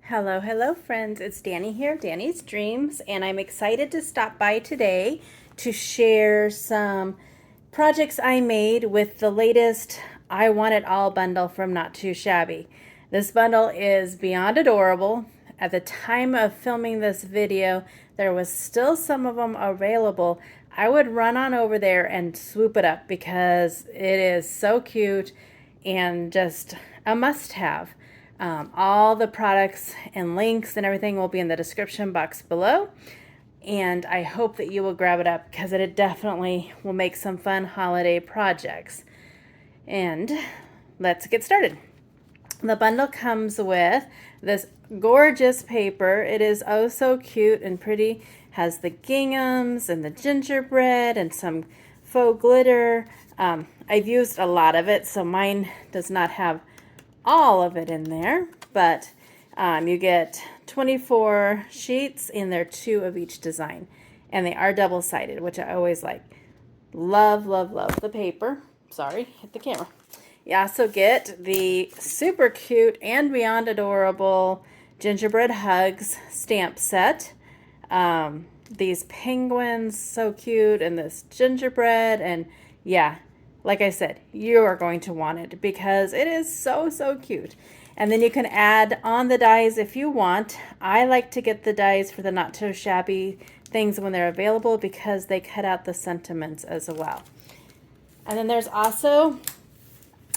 Hello, hello friends. It's Danni here, Danni's Dreams, and I'm excited to stop by today to share some projects I made with the latest I Want It All bundle from Not Too Shabby. This bundle is beyond adorable. At the time of filming this video, there was still some of them available. I would run on over there and swoop it up because it is so cute and just a must-have. All the products and links and everything will be in the description box below. And I hope that you will grab it up because it definitely will make some fun holiday projects. And let's get started. The bundle comes with this gorgeous paper. It is oh so cute and pretty. Has the ginghams and the gingerbread and some faux glitter. I've used a lot of it, so mine does not have all of it in there, but you get 24 sheets and they're 2 of each design, and they are double-sided, which I always like. Love, love, love the paper. Sorry, hit the camera. You also get the super cute and beyond adorable Gingerbread Hugs stamp set. These penguins, so cute, and this gingerbread, and yeah, like I said, you are going to want it because it is so, so cute. And then you can add on the dies if you want. I like to get the dies for the Not So Shabby things when they're available because they cut out the sentiments as well. And then there's also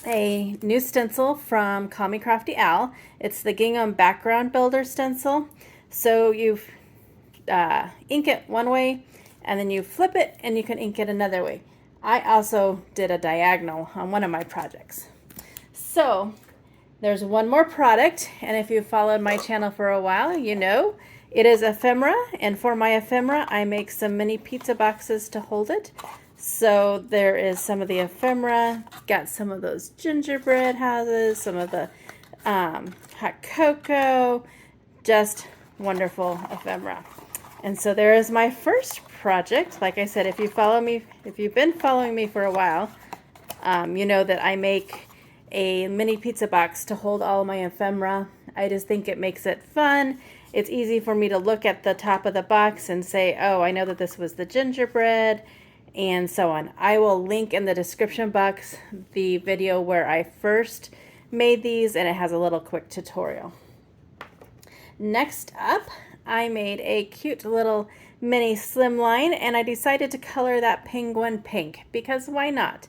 a new stencil from Call Me Crafty Al. It's the Gingham Background Builder stencil. So you ink it one way and then you flip it and you can ink it another way. I also did a diagonal on one of my projects. So there's one more product, and if you've followed my channel for a while, you know it is ephemera, and for my ephemera I make some mini pizza boxes to hold it. So there is some of the ephemera, got some of those gingerbread houses, some of the hot cocoa, just wonderful ephemera. And so there is my first project. Like I said, if you've been following me for a while, you know that I make a mini pizza box to hold all my ephemera. I just think it makes it fun. It's easy for me to look at the top of the box and say, oh, I know that this was the gingerbread, and so on. I will link in the description box the video where I first made these, and it has a little quick tutorial. Next up, I made a cute little mini slimline, and I decided to color that penguin pink because why not?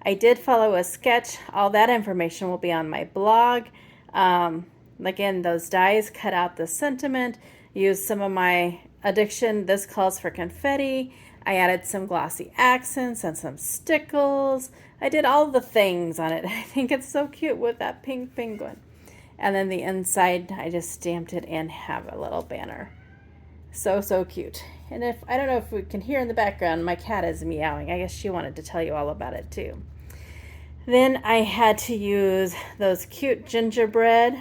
I did follow a sketch. All that information will be on my blog. Again, those dies cut out the sentiment, used some of my addiction. This calls for confetti. I added some glossy accents and some stickles. I did all the things on it. I think it's so cute with that pink penguin. And then the inside, I just stamped it and have a little banner. So, so cute. And I don't know if we can hear in the background, my cat is meowing. I guess she wanted to tell you all about it too. Then I had to use those cute gingerbread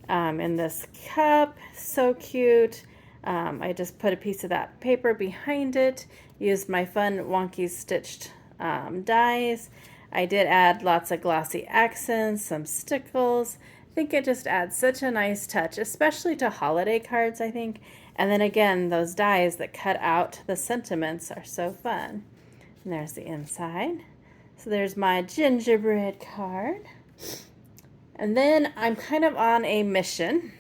in this cup. So cute. I just put a piece of that paper behind it. Used my fun wonky stitched dies. I did add lots of glossy accents, some stickles. I think it just adds such a nice touch, especially to holiday cards, I think. And then again, those dies that cut out the sentiments are so fun. And there's the inside. So there's my gingerbread card. And then I'm kind of on a mission.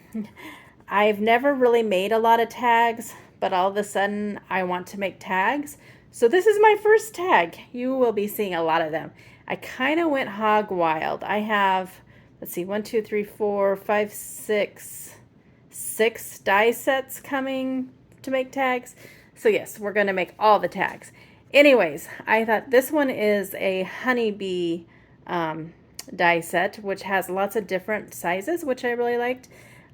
I've never really made a lot of tags, but all of a sudden I want to make tags. So this is my first tag. You will be seeing a lot of them. I kind of went hog wild. I have, let's see, 1, 2, 3, 4, 5, 6 die sets coming to make tags. So yes, we're going to make all the tags. Anyways, I thought this one is a honeybee die set, which has lots of different sizes, which I really liked.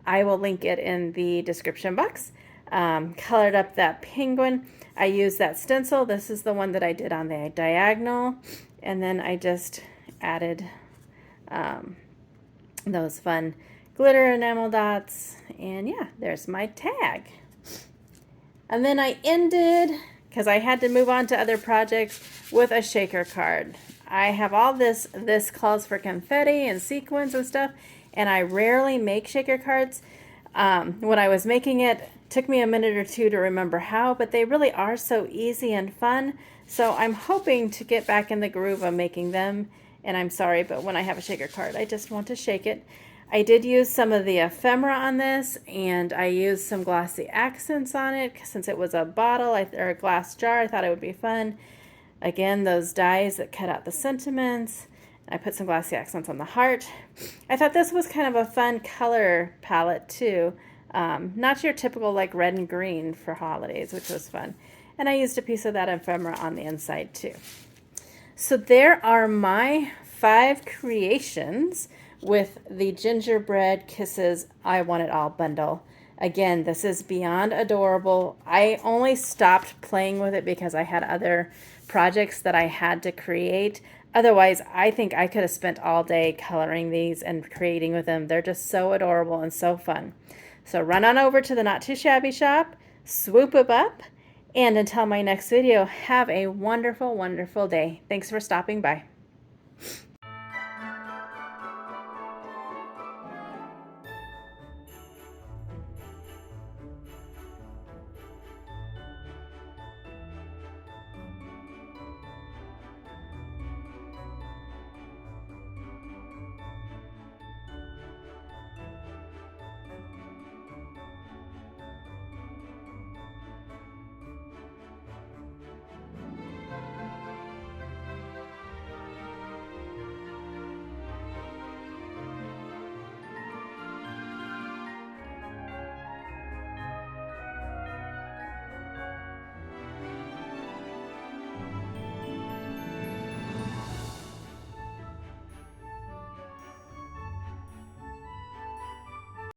I will link it in the description box. Colored up that penguin. I used that stencil. This is the one that I did on the diagonal. And then I just added those fun glitter enamel dots. And yeah, there's my tag. And then I ended, because I had to move on to other projects, with a shaker card. I have all this calls for confetti and sequins and stuff, and I rarely make shaker cards. when I was making it. Took me a minute or two to remember how, but they really are so easy and fun. So I'm hoping to get back in the groove of making them. And I'm sorry, but when I have a shaker card, I just want to shake it. I did use some of the ephemera on this, and I used some glossy accents on it since it was a bottle or a glass jar. I thought it would be fun. Again, those dies that cut out the sentiments. I put some glossy accents on the heart. I thought this was kind of a fun color palette too. Not your typical like red and green for holidays, which was fun. And I used a piece of that ephemera on the inside too. So there are my 5 creations with the Gingerbread Kisses I Want It All bundle. Again, this is beyond adorable. I only stopped playing with it because I had other projects that I had to create. Otherwise, I think I could have spent all day coloring these and creating with them. They're just so adorable and so fun. So run on over to the Not Too Shabby shop, swoop them up, and until my next video, have a wonderful, wonderful day. Thanks for stopping by.